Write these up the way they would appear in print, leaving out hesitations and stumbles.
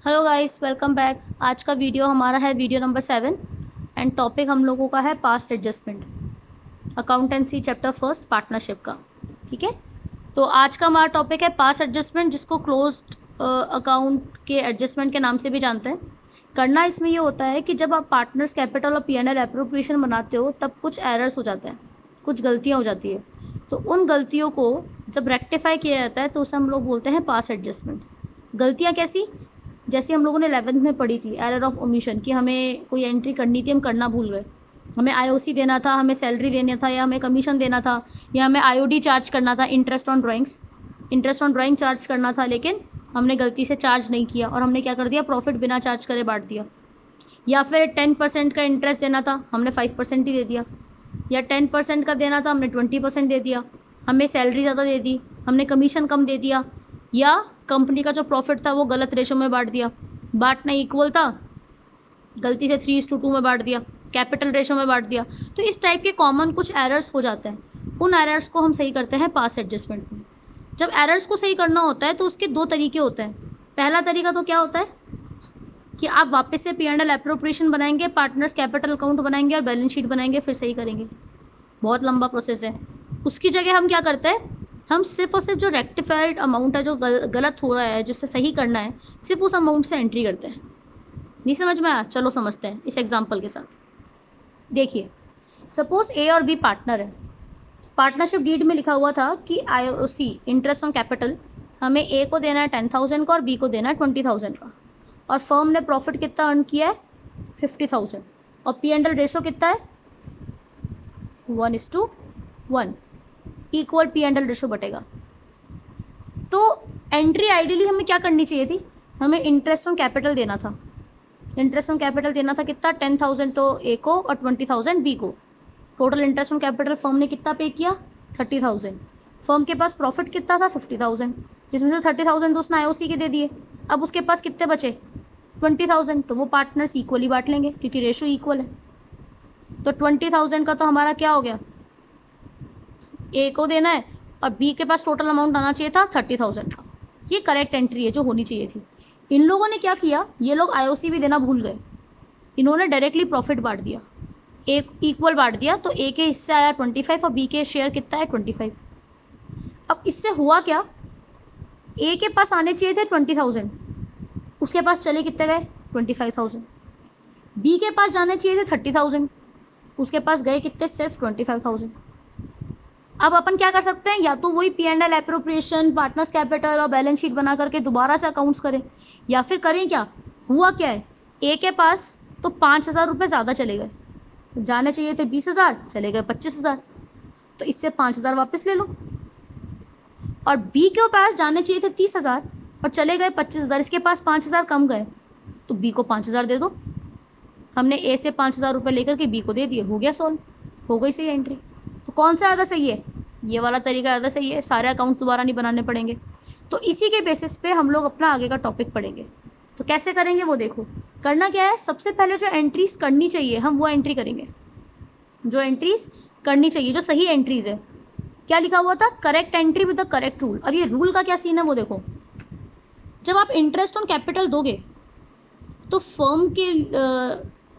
Hello guys, welcome back. आज का video हमारा है वीडियो नंबर 7 एंड टॉपिक हम लोगों का है past adjustment, accountancy chapter first partnership का। ठीक है, तो आज का हमारा टॉपिक है पास्ट एडजस्टमेंट, जिसको क्लोज्ड अकाउंट के एडजस्टमेंट के नाम से भी जानते हैं। करना इसमें ये होता है कि जब आप पार्टनर्स कैपिटल और P&L एप्रोप्रिएशन बनाते हो तब कुछ एरर्स हो जाते हैं, कुछ गलतियाँ हो जाती है। तो उन गलतियों को जब रेक्टिफाई किया जाता है तो उसे हम लोग बोलते हैं पास्ट एडजस्टमेंट। गलतियाँ कैसी? जैसे हम लोगों ने 11th में पढ़ी थी एरर ऑफ ओमिशन, कि हमें कोई एंट्री करनी थी, हम करना भूल गए। हमें आईओसी देना था, हमें सैलरी देना था, या हमें कमीशन देना था, या हमें आईओडी चार्ज करना था, इंटरेस्ट ऑन ड्राइंग चार्ज करना था, लेकिन हमने गलती से चार्ज नहीं किया और हमने क्या कर दिया, प्रॉफिट बिना चार्ज करे बांट दिया। या फिर 10% का इंटरेस्ट देना था, हमने 5% ही दे दिया। या 10% का देना था, हमने 20% दे दिया। हमें सैलरी ज़्यादा दे दी, हमने कमीशन कम दे दिया। या कंपनी का जो प्रॉफिट था वो गलत रेशो में बांट दिया, बांटना इक्वल था, गलती से 3:2 में बांट दिया, कैपिटल रेशो में बांट दिया। तो इस टाइप के कॉमन कुछ एरर्स हो जाते हैं, उन एरर्स को हम सही करते हैं पास्ट एडजस्टमेंट में। जब एरर्स को सही करना होता है तो उसके दो तरीके होते हैं। पहला तरीका तो क्या होता है कि आप वापस से P&L एप्रोप्रिएशन बनाएंगे, पार्टनर्स कैपिटल अकाउंट बनाएंगे और बैलेंस शीट बनाएंगे, फिर सही करेंगे। बहुत लंबा प्रोसेस है। उसकी जगह हम क्या करते हैं, हम सिर्फ और सिर्फ जो रेक्टिफाइड अमाउंट है, जो गलत हो रहा है, जिससे सही करना है, सिर्फ उस अमाउंट से एंट्री करते हैं। नहीं समझ में आया? चलो समझते हैं इस एग्जांपल के साथ। देखिए, सपोज ए और बी पार्टनर है। पार्टनरशिप डीड में लिखा हुआ था कि आईओसी इंटरेस्ट ऑन कैपिटल हमें ए को देना है 10,000 का और बी को देना है 20,000 का। और फर्म ने प्रॉफिट कितना अर्न किया है? 50,000। और P&L रेशो कितना है? 1:1, इक्वल P&L रेशो बटेगा। तो एंट्री आइडियली हमें क्या करनी चाहिए थी, हमें इंटरेस्ट ऑन कैपिटल देना था। इंटरेस्ट ऑन कैपिटल देना था कितना? 10,000 तो ए को और 20,000 बी को। Total interest on capital firm ने कितना पे किया? 30,000। फर्म के पास प्रॉफिट कितना था? 50,000, जिसमें से 30,000 तो उसने आईओसी के दे दिए। अब उसके पास कितने बचे? 20,000। तो वो पार्टनर्स इक्वली बांट लेंगे क्योंकि रेशो इक्वल है। तो 20,000 का तो हमारा क्या हो गया, ए को देना है और बी के पास टोटल अमाउंट आना चाहिए था 30,000 का। ये करेक्ट एंट्री है जो होनी चाहिए थी। इन लोगों ने क्या किया, ये लोग आईओसी भी देना भूल गए। इन्होंने डायरेक्टली प्रॉफिट बांट दिया, एक इक्वल बांट दिया। तो ए के हिस्से आया 25 और बी के शेयर कितना है? 25। अब इससे हुआ क्या, ए के पास आने चाहिए थे 20,000, उसके पास चले कितने गए? 25,000। बी के पास जाने चाहिए थे 30,000, उसके पास गए कितने? सिर्फ 25,000। अब अपन क्या कर सकते हैं, या तो वही P&L एप्रोप्रिएशन, पार्टनर्स कैपिटल और बैलेंस शीट बना करके दोबारा से अकाउंट्स करें, या फिर करें क्या, हुआ क्या है, ए के पास तो 5,000 रुपये ज़्यादा चले गए, जाने चाहिए थे 20,000, चले गए 25,000, तो इससे 5,000 वापस ले लो। और बी के पास जाने चाहिए थे 30,000 और चले गए 25,000, इसके पास 5,000 कम गए, तो बी को 5,000 दे दो। हमने ए से 5,000 रुपये लेकर के बी को दे दिए, हो गया सॉल्व, हो गई सही एंट्री। तो कौन सा ज़्यादा सही है? ये वाला तरीका ज़्यादा सही है, सारे अकाउंट दोबारा नहीं बनाने पड़ेंगे। तो इसी के बेसिस पे हम लोग अपना आगे का टॉपिक पढ़ेंगे। तो कैसे करेंगे वो देखो। करना क्या है, सबसे पहले जो एंट्रीज करनी चाहिए हम वो एंट्री करेंगे, जो एंट्रीज करनी चाहिए, जो सही एंट्रीज है। क्या लिखा हुआ था? Correct entry with the correct rule. अब ये रूल का क्या सीन है वो देखो। जब आप इंटरेस्ट ऑन कैपिटल दोगे तो फर्म के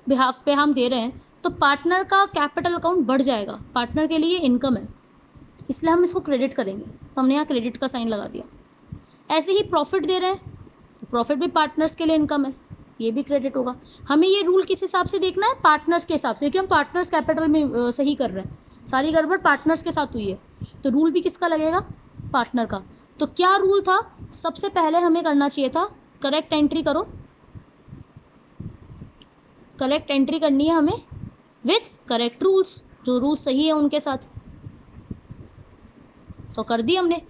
बिहाफ पे हम दे रहे हैं, तो पार्टनर का कैपिटल अकाउंट बढ़ जाएगा, पार्टनर के लिए इनकम है, इसलिए हम इसको क्रेडिट करेंगे। तो हमने यहाँ क्रेडिट का साइन लगा दिया। ऐसे ही प्रॉफिट दे रहे हैं, तो प्रॉफिट भी पार्टनर्स के लिए इनकम है, ये भी क्रेडिट होगा। हमें ये रूल किस हिसाब से देखना है? पार्टनर्स के हिसाब से, क्योंकि हम पार्टनर्स कैपिटल में सही कर रहे हैं, सारी गड़बड़ पार्टनर्स के साथ हुई है, तो रूल भी किसका लगेगा? पार्टनर का। तो क्या रूल था, सबसे पहले हमें करना चाहिए था करेक्ट एंट्री करो, करेक्ट एंट्री करनी है हमें विथ करेक्ट रूल्स, जो रूल्स सही है उनके साथ। तो कर दी हमने।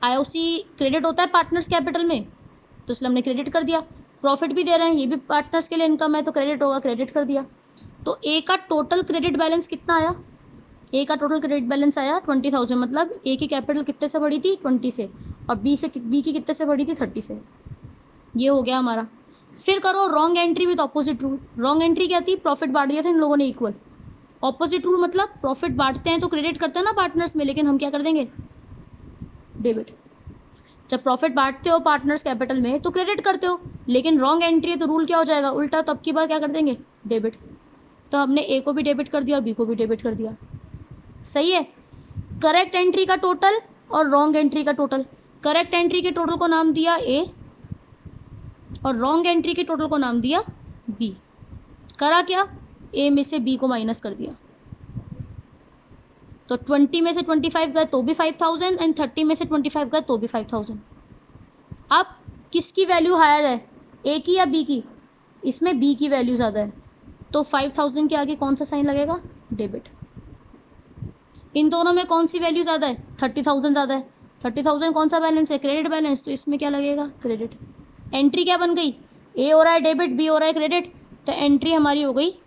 आईओसी क्रेडिट होता है पार्टनर्स कैपिटल में, तो इसलिए हमने क्रेडिट कर दिया। प्रॉफिट भी दे रहे हैं, ये भी पार्टनर्स के लिए इनकम है, तो क्रेडिट होगा, क्रेडिट कर दिया। तो ए का टोटल क्रेडिट बैलेंस कितना आया? ए का टोटल क्रेडिट बैलेंस आया 20,000, मतलब ए की कैपिटल कितने से बढ़ी थी? 20 से, और बी की कितने से बढ़ी थी? 30 से। ये हो गया हमारा। फिर करो wrong entry with opposite rule. Wrong entry क्या थी? प्रॉफिट बांट दिया था इन लोगों ने इक्वल। ऑपोजिट रूल मतलब प्रॉफिट बांटते हैं तो क्रेडिट करते हैं ना पार्टनर्स में, लेकिन हम क्या कर देंगे? डेबिट। जब प्रॉफिट बांटते हो पार्टनर्स कैपिटल में तो क्रेडिट करते हो, लेकिन रॉन्ग एंट्री है तो रूल क्या हो जाएगा उल्टा, तो अब की बार क्या कर देंगे डेबिट। तो हमने ए को भी डेबिट कर दिया और बी को भी डेबिट कर दिया। सही है। करेक्ट एंट्री का टोटल और रॉन्ग एंट्री का टोटल, करेक्ट एंट्री के टोटल को नाम दिया ए और रॉन्ग एंट्री के टोटल को नाम दिया बी। करा क्या, ए में से बी को माइनस कर दिया, तो 20 में से 25 गए तो भी 5000 एंड 30 में से 25 गए तो भी 5000। अब किसकी वैल्यू हायर है, ए की या बी की, इसमें बी की वैल्यू ज़्यादा है, तो 5000 के आगे कौन सा साइन लगेगा, डेबिट। इन दोनों में कौन सी वैल्यू ज़्यादा है, 30,000 ज़्यादा है, 30,000 कौन सा बैलेंस है, क्रेडिट बैलेंस, तो इसमें क्या लगेगा, क्रेडिट। एंट्री क्या बन गई, ए हो रहा है डेबिट, बी हो रहा है क्रेडिट, तो एंट्री हमारी हो गई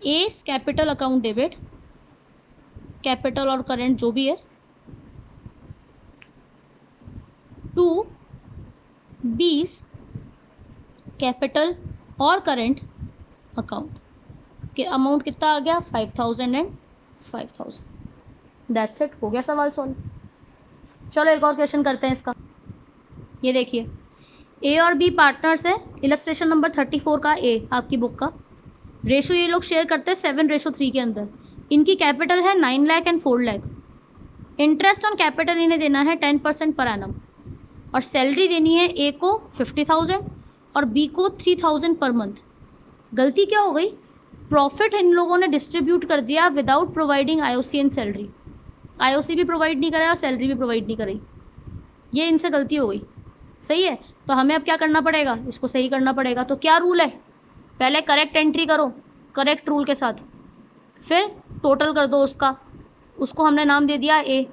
ए कैपिटल अकाउंट डेबिट, कैपिटल और करेंट जो भी है, टू बीस कैपिटल और करेंट अकाउंट के अमाउंट कितना आ गया 5000 एंड 5000। दैट्स इट, हो गया सवाल सॉल्व। चलो एक और क्वेश्चन करते हैं इसका। ये देखिए ए और बी पार्टनर्स है, इलस्ट्रेशन नंबर 34 का ए आपकी बुक का। रेशो ये लोग शेयर करते हैं 7:3 के अंदर। इनकी कैपिटल है 9 lakh and 4 lakh. Interest on capital इन्हें देना है 10% पर एनम और सैलरी देनी है ए को 50,000 और बी को 3,000 पर मंथ। गलती क्या हो गई, प्रॉफिट इन लोगों ने डिस्ट्रीब्यूट कर दिया without providing IOC and salary. IOC भी प्रोवाइड नहीं कराया और सैलरी भी प्रोवाइड नहीं कराई, ये इनसे गलती हो गई। सही है, तो हमें अब क्या करना पड़ेगा, इसको सही करना पड़ेगा। तो क्या रूल है, पहले करेक्ट एंट्री करो करेक्ट रूल के साथ, फिर टोटल कर दो उसका, उसको हमने नाम दे दिया ए।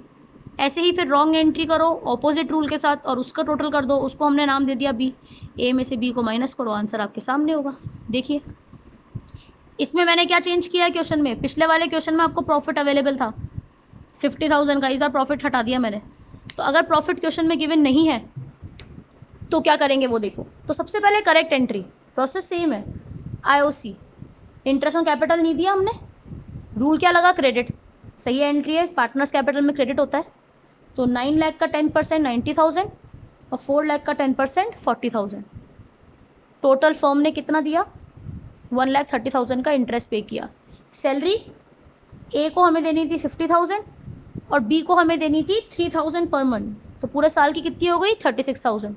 ऐसे ही फिर रॉन्ग एंट्री करो ऑपोजिट रूल के साथ और उसका टोटल कर दो, उसको हमने नाम दे दिया बी। ए में से बी को माइनस करो, आंसर आपके सामने होगा। देखिए इसमें मैंने क्या चेंज किया है क्वेश्चन में, पिछले वाले क्वेश्चन में आपको प्रॉफिट अवेलेबल था 50,000 का, इस बार प्रॉफिट हटा दिया मैंने। तो अगर प्रॉफिट क्वेश्चन में गिवन नहीं है तो क्या करेंगे वो देखो। तो सबसे पहले करेक्ट एंट्री, प्रोसेस सेम है, आईओसी, इंटरेस्ट ऑन कैपिटल नहीं दिया हमने, रूल क्या लगा, क्रेडिट। सही एंट्री है, पार्टनर्स कैपिटल में क्रेडिट होता है। तो 9 लाख का 10% 90,000 और 4 लाख का 10% 40,000। टोटल फर्म ने कितना दिया, 1,30,000 का इंटरेस्ट पे किया। सैलरी ए को हमें देनी थी 50,000 और बी को हमें देनी थी 3,000 पर मंथ, तो पूरे साल की कितनी हो गई 36,000।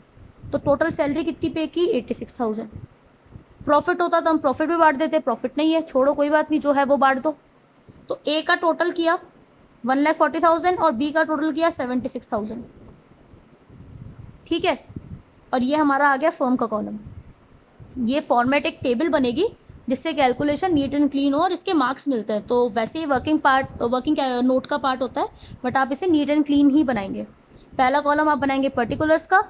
तो टोटल सैलरी कितनी पे की 86,000। प्रॉफिट होता तो हम प्रॉफिट भी बांट देते, प्रॉफिट नहीं है, छोड़ो कोई बात नहीं, जो है वो बांट दो। तो ए का टोटल किया 1,40,000 और बी का टोटल किया 76,000। ठीक है, और ये हमारा आ गया फर्म का कॉलम। ये फॉर्मेट एक टेबल बनेगी जिससे कैलकुलेशन नीट एंड क्लीन हो और इसके मार्क्स मिलते हैं। तो वैसे ही वर्किंग नोट का पार्ट होता है, बट आप इसे नीट एंड क्लीन ही बनाएंगे। पहला कॉलम आप बनाएंगे पर्टिकुलर्स का,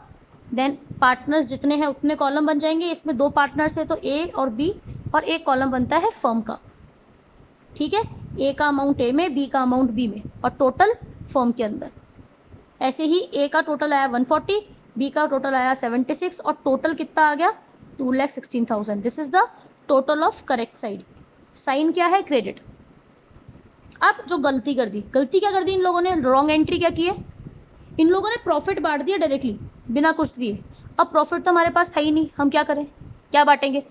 देन पार्टनर्स जितने हैं उतने कॉलम बन जाएंगे। इसमें 2 पार्टनर्स है तो ए और बी, और एक कॉलम बनता है फर्म का। ठीक है, ए का अमाउंट ए में, बी का अमाउंट बी में, और टोटल फर्म के अंदर। ऐसे ही ए का टोटल आया 140, बी का टोटल आया 76 और टोटल कितना आ गया 2,16,000। This is the total of correct side. Sign क्या है, क्रेडिट। अब जो गलती कर दी, गलती क्या कर दी इन लोगों ने, रॉन्ग एंट्री क्या की है, इन लोगों ने प्रॉफिट बांट दिया डायरेक्टली बिना कुछ दिए। अब प्रॉफिट तो हमारे पास था ही नहीं, हम क्या करें, क्या बांटेंगे।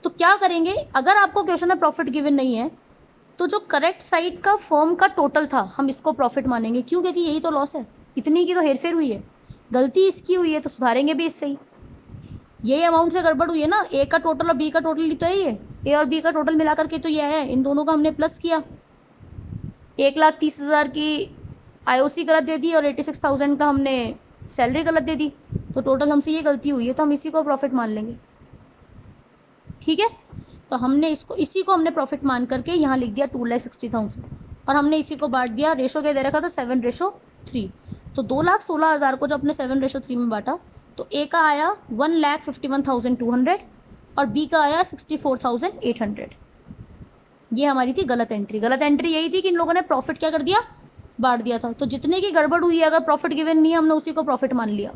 तो क्या करेंगे, अगर आपको क्वेश्चन में प्रॉफिट गिवन नहीं है तो जो करेक्ट साइड का फर्म का टोटल था हम इसको प्रॉफिट मानेंगे। क्यों, क्योंकि यही तो लॉस है, इतनी की तो हेरफेर हुई है, गलती इसकी हुई है तो सुधारेंगे भी इससे ही। यही अमाउंट से गड़बड़ हुई है ना, ए का टोटल और बी का टोटल तो है, ये ए और बी का टोटल मिला करके तो ये है, इन दोनों का हमने प्लस किया। 1,30,000 की आईओसी गलत दे दी और 86,000 का हमने सैलरी गलत दे दी, तो टोटल हमसे ये गलती हुई है तो हम इसी को प्रॉफिट मान लेंगे। ठीक है, तो हमने इसी को हमने प्रॉफिट मान करके यहाँ लिख दिया 2,60,000 और हमने इसी को बांट दिया। रेशो क्या दे रखा था 7:3। तो 2,16,000 को जब अपने 7:3 में बांटा तो ए का आया 1,51,200 और बी का आया 64,800। ये हमारी थी गलत एंट्री। गलत एंट्री यही थी कि इन लोगों ने प्रॉफिट क्या कर दिया, बांट दिया था। तो जितने की गड़बड़ हुई है, अगर प्रॉफिट गिवन नहीं है हमने उसी को प्रॉफिट मान लिया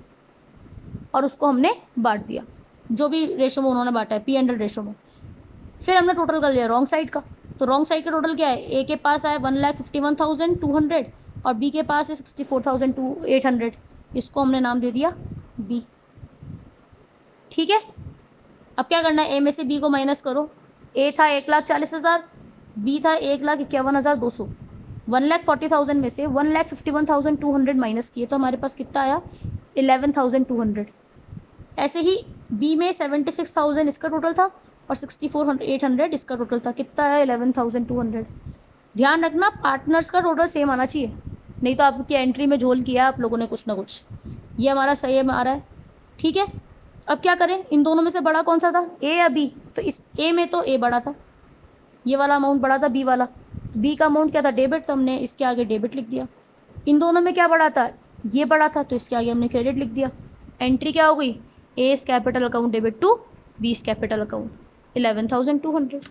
और उसको हमने बांट दिया, जो भी रेशो में उन्होंने बांटा है, P&L रेशो में। फिर हमने टोटल कर लिया रॉन्ग साइड का। तो रॉन्ग साइड का टोटल क्या है, ए के पास आया 1,51,200 और बी के पास है 64,800। इसको हमने नाम दे दिया बी। ठीक है, अब क्या करना है, ए में से बी को माइनस करो। ए था 1,40,000, बी था 1,51,200। 1,40,000 में से 1,51,200 माइनस किए तो हमारे पास कितना आया, 11,200। ऐसे ही बी में 76,000 इसका टोटल था और 64,800 इसका टोटल था। कितना आया, 11,200। ध्यान रखना पार्टनर्स का टोटल सेम आना चाहिए, नहीं तो आपकी एंट्री में झोल किया आप लोगों ने कुछ ना कुछ। ये हमारा सही आ रहा है। ठीक है, अब क्या करें, इन दोनों में से बड़ा कौन सा था, ए या बी? तो इस ए में तो ए बड़ा था, ये वाला अमाउंट बड़ा था बी वाला। बी का अमाउंट क्या था, डेबिट, तो हमने इसके आगे डेबिट लिख दिया। इन दोनों में क्या बड़ा था, ये बड़ा था, तो इसके आगे हमने क्रेडिट लिख दिया। एंट्री क्या हो गई, A is capital account debit to B is capital account, 11,200।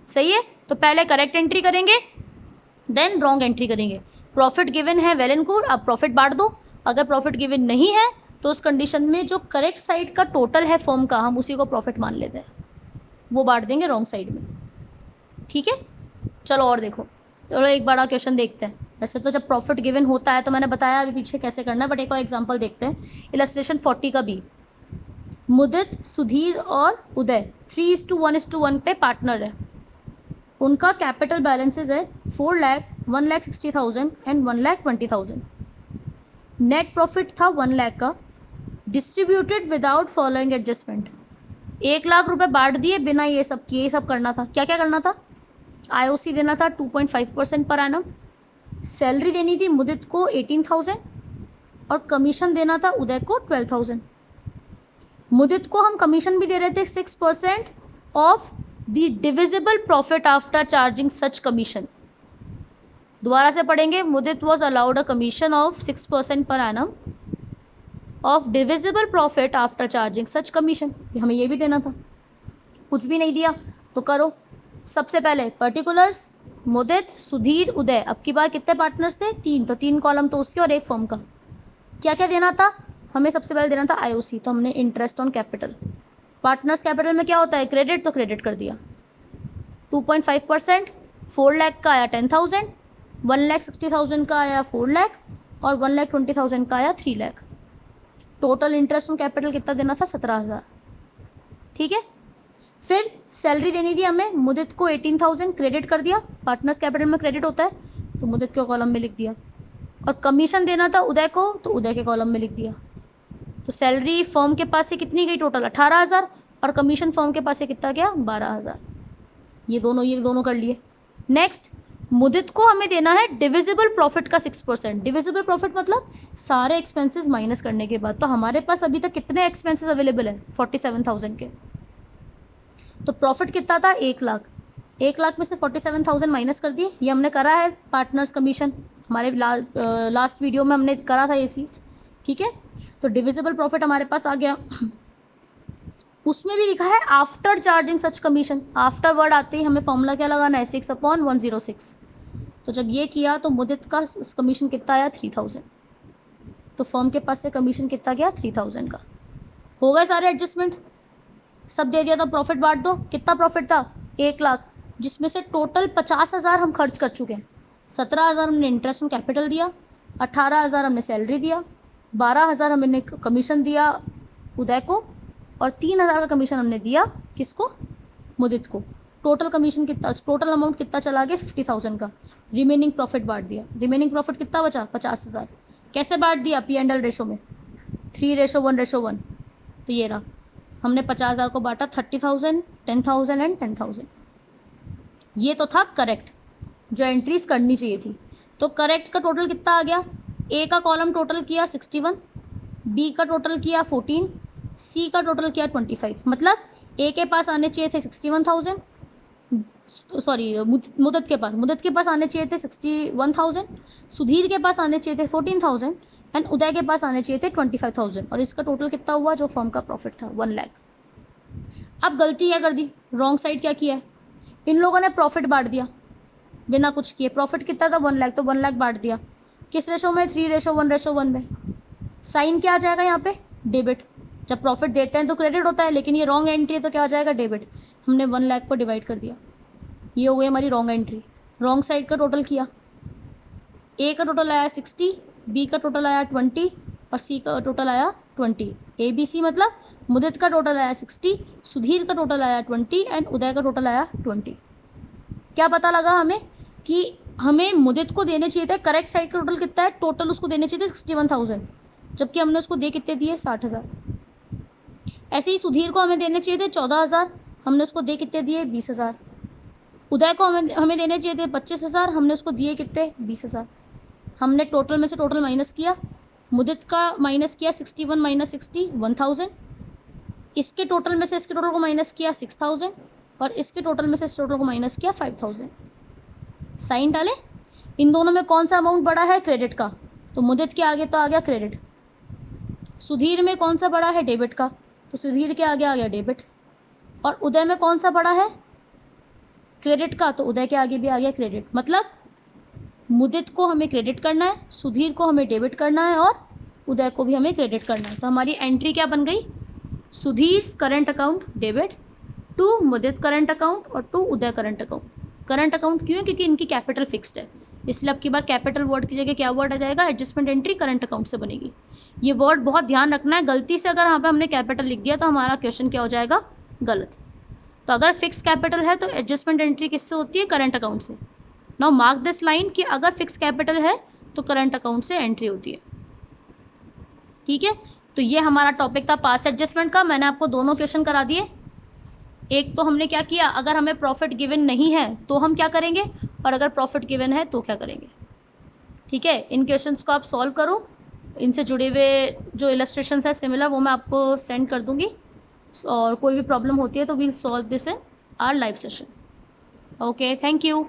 सही है, तो पहले करेक्ट एंट्री करेंगे देन रॉन्ग एंट्री करेंगे। प्रॉफिट गिवन है वेल एंड गुड, आप प्रॉफिट बांट दो। अगर प्रॉफिट गिवन नहीं है तो उस कंडीशन में जो करेक्ट साइड का टोटल है फर्म का, हम उसी को प्रॉफिट मान लेते हैं, वो बांट देंगे रॉन्ग साइड में। ठीक है, चलो और देखो, चलो एक बड़ा क्वेश्चन देखते हैं। वैसे तो जब प्रॉफिट गिवन होता है तो मैंने बताया अभी पीछे कैसे करना है, बट एक और एग्जांपल देखते हैं। इलस्ट्रेशन 40 का बी, मुदित, सुधीर और उदय 3:1:1 पे पार्टनर है। उनका कैपिटल बैलेंसेज है 4 लाख, 1,60,000 एंड 1,20,000। नेट प्रॉफिट था 1 लाख का, distributed without following adjustment. 1 lakh रुपए बांट दिए बिना ये सब किए। ये सब करना था, क्या क्या करना था, आईओसी देना था 2.5% पर एनम, सैलरी देनी थी मुदित को 18,000 और कमीशन देना था उदय को 12,000। मुदित को हम कमीशन भी दे रहे थे 6% of the divisible profit after charging such commission. दोबारा से पढ़ेंगे, Mudit was allowed a commission of 6% per annum of divisible profit after charging such commission. हमें ये भी देना था, कुछ भी नहीं दिया। तो करो, सबसे पहले पर्टिकुलर्स, मुदित, सुधीर, उदय। अब की बार कितने पार्टनर्स थे, 3, तो 3 कॉलम तो उसके और एक फर्म का। क्या क्या देना था हमें, सबसे पहले देना था आईओसी, तो हमने interest on capital. Partners capital में क्या होता है, क्रेडिट, तो क्रेडिट कर दिया 2.5%। 4 लाख का आया 10,000, 1,60,000 का आया 4 लाख और 1,20,000 का आया 3 lakh. Total interest on capital कितना देना था, 17,000। ठीक है, फिर सैलरी देनी थी हमें, मुदित को 18,000 क्रेडिट कर दिया, पार्टनर्स कैपिटल में क्रेडिट होता है तो मुदित के कॉलम में लिख दिया। और कमीशन देना था उदय को, तो उदय के कॉलम में लिख दिया। तो सैलरी फर्म के पास से कितनी गई, टोटल 18,000 और कमीशन फर्म के पास से कितना गया, 12,000। ये दोनों कर लिए। नेक्स्ट, मुदित को हमें देना है डिविजिबल प्रॉफिट का 6%। डिविजिबल प्रॉफिट मतलब सारे एक्सपेंसेस माइनस करने के बाद। तो हमारे पास अभी तक कितने एक्सपेंसेस अवेलेबल है, 47,000 के। तो प्रॉफिट कितना था, 1 लाख। 1 लाख में से 47,000 माइनस कर दिए। ये हमने करा है पार्टनर्स कमीशन, हमारे लास्ट वीडियो में हमने करा था ये चीज़। ठीक है, तो डिविजिबल प्रॉफिट हमारे पास आ गया। उसमें भी लिखा है after charging such commission. After word आते ही हमें फॉर्मूला क्या लगाना है, 6/106। तो जब ये किया तो मुदित का कमीशन कितना आया, 3,000। तो फर्म के पास से कमीशन कितना गया, 3,000 का। हो गए सारे एडजस्टमेंट, सब दे दिया। तो प्रॉफिट बांट दो। कितना प्रॉफिट था, 1 लाख, जिसमें से टोटल 50,000 हम खर्च कर चुके हैं। 17,000 हमने इंटरेस्ट ऑन कैपिटल दिया, 18,000 हमने सैलरी दिया, 12,000 हमने कमीशन दिया उदय को और 3,000 का कमीशन हमने दिया किसको, मुदित को। टोटल कमीशन कितना, टोटल अमाउंट कितना चला गया, 50,000 का। रिमेनिंग प्रॉफिट बांट दिया। रिमेनिंग प्रॉफिट कितना बचा, 50,000। कैसे बांट दिया, P&L रेशो में 3:1:1। तो ये रहा, हमने 50,000 को बांटा 30,000, 10,000 एंड 10,000। ये तो था करेक्ट, जो एंट्रीज करनी चाहिए थी। तो करेक्ट का टोटल कितना आ गया, ए का कॉलम टोटल किया 61, बी का टोटल किया 14, सी का टोटल किया 25। मतलब ए के पास आने चाहिए थे 61,000, सॉरी मुदित के पास आने चाहिए थे 61,000, सुधीर के पास आने चाहिए थे 14,000 एंड उदय के पास आने चाहिए थे 25,000। और इसका टोटल कितना हुआ, जो फर्म का प्रॉफिट था, 1 लाख। अब गलती क्या कर दी, रॉन्ग साइड क्या किया है, इन लोगों ने प्रॉफिट बांट दिया बिना कुछ किए। प्रॉफिट कितना था, 1 लाख, तो 1 लाख बांट दिया किस रेशो में, 3:1:1 में। साइन क्या आ जाएगा यहाँ पे, डेबिट। जब प्रॉफिट देते हैं तो क्रेडिट होता है, लेकिन ये रॉन्ग एंट्री है तो क्या आ जाएगा, डेबिट। हमने 1 लाख को डिवाइड कर दिया, ये हो गई हमारी रॉन्ग एंट्री। रॉन्ग साइड का टोटल किया, ए का टोटल आया 60, बी का टोटल आया 20 और सी का टोटल आया 20। ए बी सी मतलब मुदित का टोटल आया 60, सुधीर का टोटल आया 20 एंड उदय का टोटल आया 20। क्या पता लगा हमें कि हमें मुदित को देने चाहिए थे करेक्ट साइड का टोटल कितना है, टोटल उसको देने चाहिए थे 61,000, जबकि हमने उसको दे कितने दिए 60,000। ऐसे ही सुधीर को हमें देने चाहिए थे 14,000, हमने उसको दे कितने दिए 20,000। उदय को हमें देने चाहिए थे 25,000, हमने उसको दिए कितने 20,000। हमने टोटल में से टोटल माइनस किया, मुदित का माइनस किया 61 माइनस 60 1000, इसके टोटल में से इसके टोटल को माइनस किया 6000 और इसके टोटल में से इस टोटल को माइनस किया 5000। साइन डालें। इन दोनों में कौन सा अमाउंट बड़ा है, क्रेडिट का, तो मुदित के आगे तो आ गया क्रेडिट। सुधीर में कौन सा बड़ा है, डेबिट का, तो सुधीर के आगे आ गया डेबिट। और उदय में कौन सा बड़ा है, क्रेडिट का, तो उदय के आगे भी आ गया क्रेडिट। मतलब मुदित को हमें क्रेडिट करना है, सुधीर को हमें डेबिट करना है और उदय को भी हमें क्रेडिट करना है। तो हमारी एंट्री क्या बन गई, Sudhir current account debit, to Mudit current account और to Uday current account. Current account क्यों है, क्योंकि इनकी कैपिटल फिक्स्ड है, इसलिए अब की बार कैपिटल वर्ड की जगह क्या वर्ड आ जाएगा, एडजस्टमेंट एंट्री करंट अकाउंट से बनेगी। ये वर्ड बहुत ध्यान रखना है, गलती से अगर यहाँ पे हमने कैपिटल लिख दिया तो हमारा क्वेश्चन क्या हो जाएगा, गलत। तो अगर फिक्स कैपिटल है तो एडजस्टमेंट एंट्री किससे होती है, करंट अकाउंट से। नाउ मार्क दिस लाइन कि अगर फिक्स कैपिटल है तो करंट अकाउंट से एंट्री होती है। ठीक है, तो ये हमारा टॉपिक था पास एडजस्टमेंट का। मैंने आपको दोनों क्वेश्चन करा दिए। एक तो हमने क्या किया, अगर हमें प्रॉफिट गिवन नहीं है तो हम क्या करेंगे, और अगर प्रॉफिट गिवन है तो क्या करेंगे। ठीक है, इन क्वेश्चंस को आप सॉल्व करो, इनसे जुड़े हुए जो इलस्ट्रेशंस है सिमिलर वो मैं आपको सेंड कर दूंगी, और कोई भी प्रॉब्लम होती है तो we'll solve this in our live session. Okay, thank you.